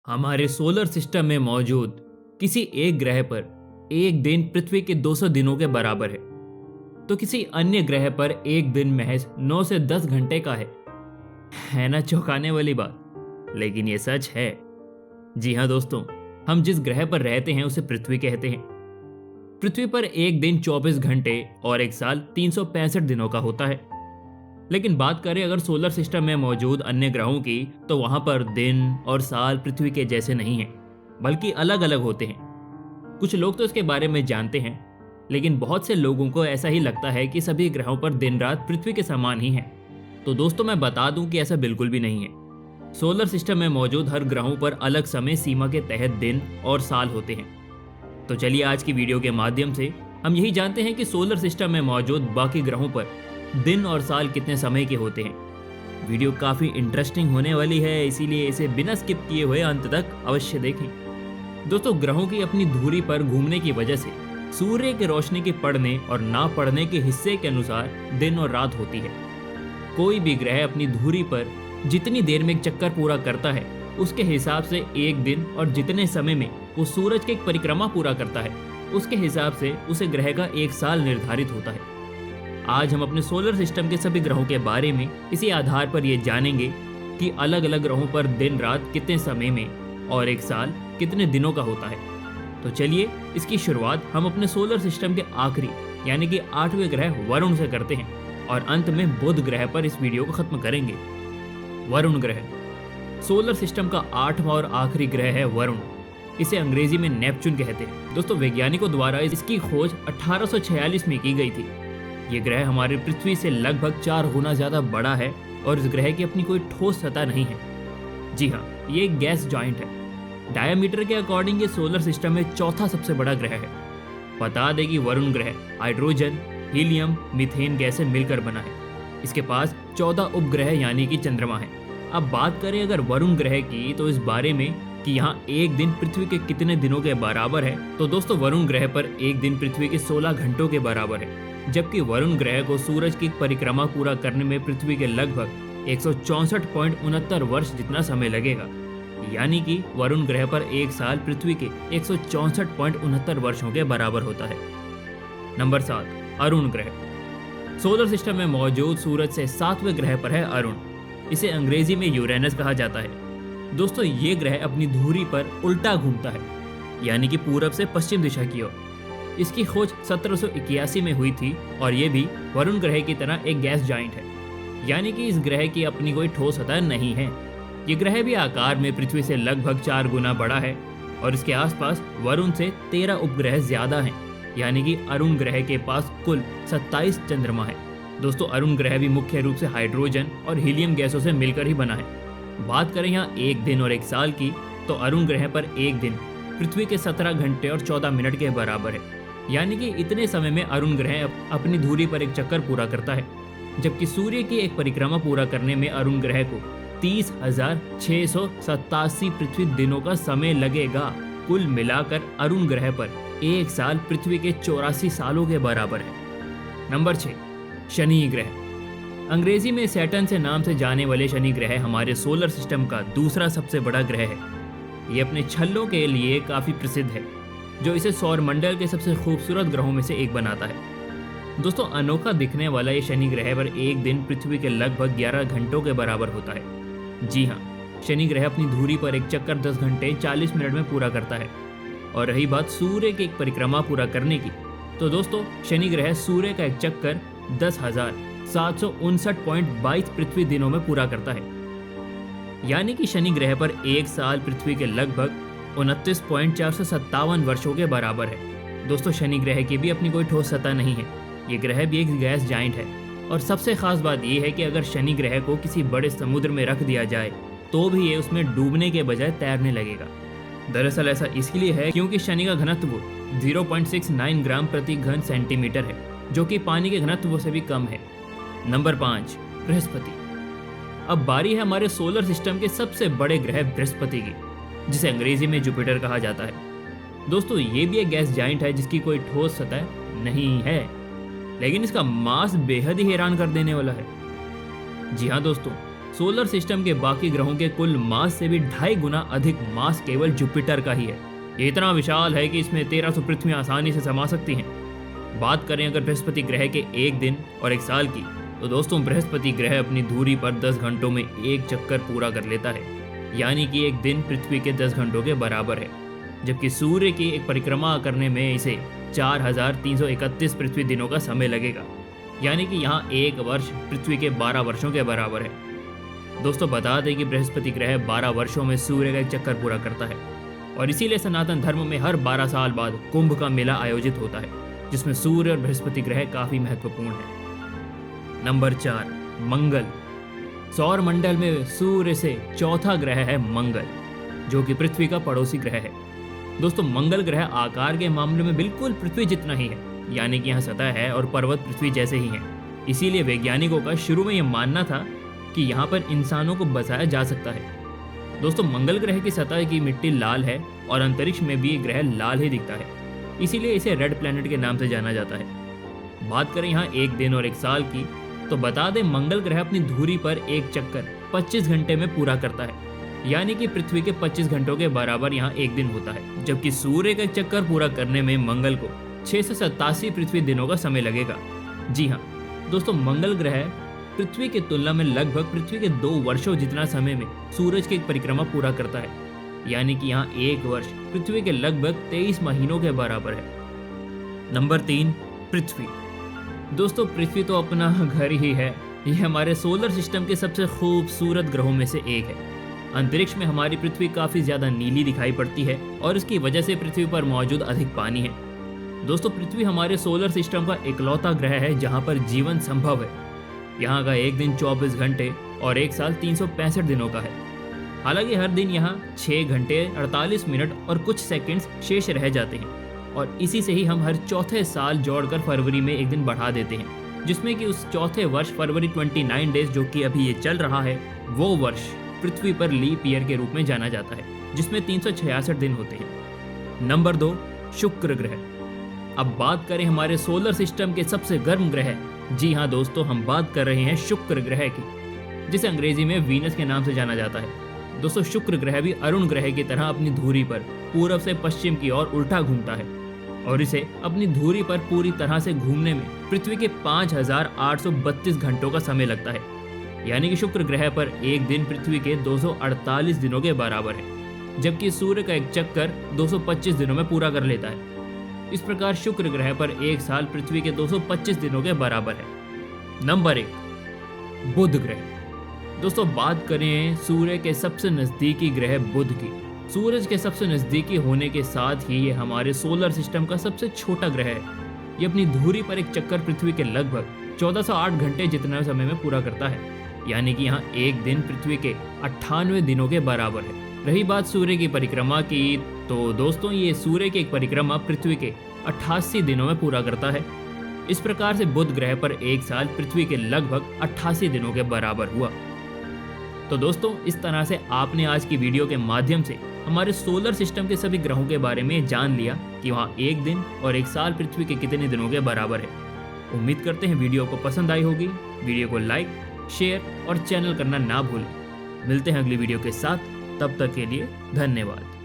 हमारे solar system में मौजूद किसी एक ग्रह पर एक दिन पृथ्वी के 200 दिनों के बराबर है, तो किसी अन्य ग्रह पर एक दिन महज 9 से 10 घंटे का है ना चौंकाने वाली बात, लेकिन ये सच है। जी हाँ दोस्तों, हम जिस ग्रह पर रहते हैं उसे पृथ्वी कहते हैं। पृथ्वी पर एक दिन 24 घंटे और एक साल 365 दिनों का होता है। लेकिन बात करें अगर सोलर सिस्टम में मौजूद अन्य ग्रहों की, तो वहां पर दिन और साल पृथ्वी के जैसे नहीं हैं, बल्कि अलग अलग होते हैं। कुछ लोग तो इसके बारे में जानते हैं, लेकिन बहुत से लोगों को ऐसा ही लगता है कि सभी ग्रहों पर दिन रात पृथ्वी के समान ही हैं। तो दोस्तों, मैं बता दूं कि ऐसा बिल्कुल भी नहीं है। सोलर सिस्टम में मौजूद हर ग्रहों पर अलग समय सीमा के तहत दिन और साल होते हैं। तो चलिए आज की वीडियो के माध्यम से हम यही जानते हैं कि सोलर सिस्टम में मौजूद बाकी ग्रहों पर दिन और साल कितने समय के होते हैं। वीडियो काफ़ी इंटरेस्टिंग होने वाली है, इसीलिए इसे बिना स्किप किए हुए अंत तक अवश्य देखें। दोस्तों, ग्रहों की अपनी धुरी पर घूमने की वजह से सूर्य की रोशनी के पड़ने और ना पड़ने के हिस्से के अनुसार दिन और रात होती है। कोई भी ग्रह अपनी धुरी पर जितनी देर में एक चक्कर पूरा करता है, उसके हिसाब से एक दिन, और जितने समय में वो सूरज की एक परिक्रमा पूरा करता है, उसके हिसाब से उसे ग्रह का एक साल निर्धारित होता है। आज हम अपने सोलर सिस्टम के सभी ग्रहों के बारे में इसी आधार पर ये जानेंगे कि अलग अलग ग्रहों पर दिन रात कितने समय में और एक साल कितने दिनों का होता है। तो चलिए इसकी शुरुआत हम अपने सोलर सिस्टम के आखिरी यानी कि 8वें ग्रह वरुण से करते हैं, और अंत में बुध ग्रह पर इस वीडियो को खत्म करेंगे। वरुण ग्रह सोलर सिस्टम का 8वां और आखिरी ग्रह है वरुण। इसे अंग्रेजी में नेपच्यून कहते हैं। दोस्तों, वैज्ञानिकों द्वारा इसकी खोज 1846 में की गई थी। ये ग्रह हमारी पृथ्वी से लगभग 4 गुना ज्यादा बड़ा है और इस ग्रह की अपनी कोई ठोस सतह नहीं है। जी हाँ, ये एक गैस जॉइंट है। डायमीटर के अकॉर्डिंग ये सोलर सिस्टम में चौथा सबसे बड़ा ग्रह है। बता दें कि वरुण ग्रह हाइड्रोजन, हीलियम, मीथेन गैस से मिलकर बना है। इसके पास 14 उपग्रह यानी कि चंद्रमा है। अब बात करें अगर वरुण ग्रह की, तो इस बारे में कि यहाँ एक दिन पृथ्वी के कितने दिनों के बराबर है, तो दोस्तों वरुण ग्रह पर एक दिन पृथ्वी के 16 घंटों के बराबर है, जबकि वरुण ग्रह को सूरज की परिक्रमा पूरा करने में पृथ्वी के लगभग 164.69 वर्ष जितना समय लगेगा। यानी कि वरुण ग्रह पर एक साल पृथ्वी के 164.69 वर्षों के बराबर होता है। नंबर 7, अरुण ग्रह। सोलर सिस्टम में मौजूद सूरज से 7वें ग्रह पर है अरुण। इसे अंग्रेजी में यूरेनस कहा जाता है। दोस्तों, ये ग्रह अपनी धुरी पर उल्टा घूमता है, यानी कि पूरब से पश्चिम दिशा की ओर। इसकी खोज 1781 में हुई थी और ये भी वरुण ग्रह की तरह एक गैस जॉइंट है, यानी कि इस ग्रह की अपनी कोई ठोस सतह नहीं है। ये ग्रह भी आकार में पृथ्वी से लगभग 4 गुना बड़ा है और इसके आसपास वरुण से 13 उपग्रह ज्यादा हैं, यानी कि अरुण ग्रह के पास कुल 27 चंद्रमा है। दोस्तों, अरुण ग्रह भी मुख्य रूप से हाइड्रोजन और हीलियम गैसों से मिलकर ही बना है। बात करें यहाँ एक दिन और एक साल की, तो अरुण ग्रह पर एक दिन पृथ्वी के 17 घंटे और 14 मिनट के बराबर है। यानी कि इतने समय में अरुण ग्रह अपनी धुरी पर एक चक्कर पूरा करता है, जबकि सूर्य की एक परिक्रमा पूरा करने में अरुण ग्रह को 30,687 पृथ्वी दिनों का समय लगेगा। कुल मिलाकर अरुण ग्रह पर एक साल पृथ्वी के 84 सालों के बराबर है। नंबर 6, शनि ग्रह। अंग्रेजी में सैटर्न से नाम से जाने वाले शनि ग्रह हमारे सोलर सिस्टम का दूसरा सबसे बड़ा ग्रह है। ये अपने छल्लों के लिए काफ़ी प्रसिद्ध है, जो इसे सौर मंडल के सबसे खूबसूरत ग्रहों में से एक बनाता है। दोस्तों, अनोखा दिखने वाला ये शनि ग्रह पर एक दिन पृथ्वी के लगभग 11 घंटों के बराबर होता है। जी हाँ, शनि ग्रह अपनी धुरी पर एक चक्कर 10 घंटे 40 मिनट में पूरा करता है। और रही बात सूर्य की एक परिक्रमा पूरा करने की, तो दोस्तों शनि ग्रह सूर्य का एक चक्कर 10,759.22 पृथ्वी दिनों में पूरा करता है। यानी कि शनि ग्रह पर एक साल पृथ्वी के लगभग 29.457 वर्षों के बराबर है। दोस्तों, शनि ग्रह की भी अपनी कोई ठोस सतह नहीं है। ये ग्रह भी एक गैस जाइंट है, और सबसे खास बात यह है कि अगर शनि ग्रह को किसी बड़े समुद्र में रख दिया जाए, तो भी ये उसमें डूबने के बजाय तैरने लगेगा। दरअसल ऐसा इसलिए है क्योंकि शनि का घनत्व 0.69 ग्राम प्रति घन सेंटीमीटर है, जो कि पानी के घनत्व से भी कम है। नंबर 5, बृहस्पति। अब बारी है हमारे सोलर सिस्टम के सबसे बड़े ग्रह बृहस्पति की, जिसे अंग्रेजी में जुपिटर कहा जाता है। दोस्तों, ये भी एक गैस जाइंट है जिसकी कोई ठोस सतह नहीं है, लेकिन इसका मास बेहद ही हैरान कर देने वाला है। जी हाँ दोस्तों, सोलर सिस्टम के बाकी ग्रहों के कुल मास से भी 2.5 गुना अधिक मास केवल जुपिटर का ही है। ये इतना विशाल है कि इसमें 1300 पृथ्वियां आसानी से समा सकती हैं। बात करें अगर बृहस्पति ग्रह के एक दिन और एक साल की, तो दोस्तों बृहस्पति ग्रह अपनी धुरी पर 10 घंटों में एक चक्कर पूरा कर लेता है, यानी कि एक दिन पृथ्वी के 10 घंटों के बराबर है। जबकि सूर्य की एक परिक्रमा करने में इसे 4331 पृथ्वी दिनों का समय लगेगा, यानी कि यहाँ एक वर्ष पृथ्वी के 12 वर्षों के बराबर है। दोस्तों बता दें कि बृहस्पति ग्रह 12 वर्षों में सूर्य का एक चक्कर पूरा करता है और इसीलिए सनातन धर्म में हर 12 साल बाद कुंभ का मेला आयोजित होता है, जिसमें सूर्य और बृहस्पति ग्रह काफी महत्वपूर्ण है। नंबर 4, मंगल। सौर मंडल में सूर्य से चौथा ग्रह है मंगल, जो कि पृथ्वी का पड़ोसी ग्रह है। दोस्तों मंगल ग्रह आकार के मामले में बिल्कुल पृथ्वी जितना ही है, यानी कि यहाँ सतह है और पर्वत पृथ्वी जैसे ही हैं। इसीलिए वैज्ञानिकों का शुरू में यह मानना था कि यहाँ पर इंसानों को बसाया जा सकता है। दोस्तों मंगल ग्रह की सतह की मिट्टी लाल है और अंतरिक्ष में भी ये ग्रह लाल ही दिखता है, इसीलिए इसे रेड प्लैनेट के नाम से जाना जाता है। बात करें यहाँ एक दिन और एक साल की, तो बता दें मंगल ग्रह अपनी धुरी पर एक चक्कर 25 घंटे में पूरा करता है, यानी कि पृथ्वी के 25 घंटों के बराबर यहाँ एक दिन होता है। जबकि सूर्य का चक्कर पूरा करने में मंगल को 687 पृथ्वी दिनों का समय लगेगा। जी हाँ दोस्तों, मंगल ग्रह पृथ्वी की तुलना में लगभग पृथ्वी के 2 वर्षों जितना समय में सूरज की एक परिक्रमा पूरा करता है, यानी कि यहाँ एक वर्ष पृथ्वी के लगभग 23 महीनों के बराबर है। नंबर 3, पृथ्वी। दोस्तों पृथ्वी तो अपना घर ही है। यह हमारे सोलर सिस्टम के सबसे खूबसूरत ग्रहों में से एक है। अंतरिक्ष में हमारी पृथ्वी काफी ज्यादा नीली दिखाई पड़ती है और इसकी वजह से पृथ्वी पर मौजूद अधिक पानी है। दोस्तों पृथ्वी हमारे सोलर सिस्टम का इकलौता ग्रह है जहाँ पर जीवन संभव है। यहाँ का एक दिन 24 घंटे और एक साल 365 दिनों का है। हालांकि हर दिन यहाँ 6 घंटे 48 मिनट और कुछ सेकंड्स शेष रह जाते हैं और इसी से ही हम हर चौथे साल जोड़कर फरवरी में एक दिन बढ़ा देते हैं, जिसमें कि उस चौथे वर्ष फरवरी 29 डेज जो कि अभी ये चल रहा है, वो वर्ष पृथ्वी पर लीप ईयर के रूप में जाना जाता है, जिसमें 366 दिन होते हैं। नंबर 2, शुक्र ग्रह। अब बात करें हमारे सोलर सिस्टम के सबसे गर्म ग्रह, जी हाँ दोस्तों, हम बात कर रहे हैं शुक्र ग्रह की, जिसे अंग्रेजी में वीनस के नाम से जाना जाता है। दोस्तों शुक्र ग्रह भी अरुण ग्रह की तरह अपनी धुरी पर पूरब से पश्चिम की ओर उल्टा घूमता है और इसे अपनी धुरी पर पूरी तरह से घूमने में पृथ्वी के 5832 घंटों का समय लगता है, यानी कि शुक्र ग्रह पर एक दिन पृथ्वी के 248 दिनों के बराबर है, जबकि सूर्य का एक चक्कर 225 दिनों में पूरा कर लेता है। इस प्रकार शुक्र ग्रह पर एक साल पृथ्वी के 225 दिनों के बराबर है। नंबर 1, बुध ग्रह। दोस्तों बात करें सूर्य के सबसे नजदीकी ग्रह बुध की। सूरज के सबसे नजदीकी होने के साथ ही ये हमारे सोलर सिस्टम का सबसे छोटा ग्रह है। ये अपनी धुरी पर एक चक्कर पृथ्वी के लगभग 1408 घंटे जितना समय में पूरा करता है, यानी कि यहाँ एक दिन पृथ्वी के 98 दिनों के बराबर है। रही बात सूर्य की परिक्रमा की, तो दोस्तों ये सूर्य की एक परिक्रमा पृथ्वी के 88 दिनों में पूरा करता है। इस प्रकार से बुध ग्रह पर एक साल पृथ्वी के लगभग 88 दिनों के बराबर हुआ। तो दोस्तों इस तरह से आपने आज की वीडियो के माध्यम से हमारे सोलर सिस्टम के सभी ग्रहों के बारे में जान लिया कि वहाँ एक दिन और एक साल पृथ्वी के कितने दिनों के बराबर है। उम्मीद करते हैं वीडियो को पसंद आई होगी। वीडियो को लाइक, शेयर और चैनल करना ना भूलें। मिलते हैं अगली वीडियो के साथ, तब तक के लिए धन्यवाद।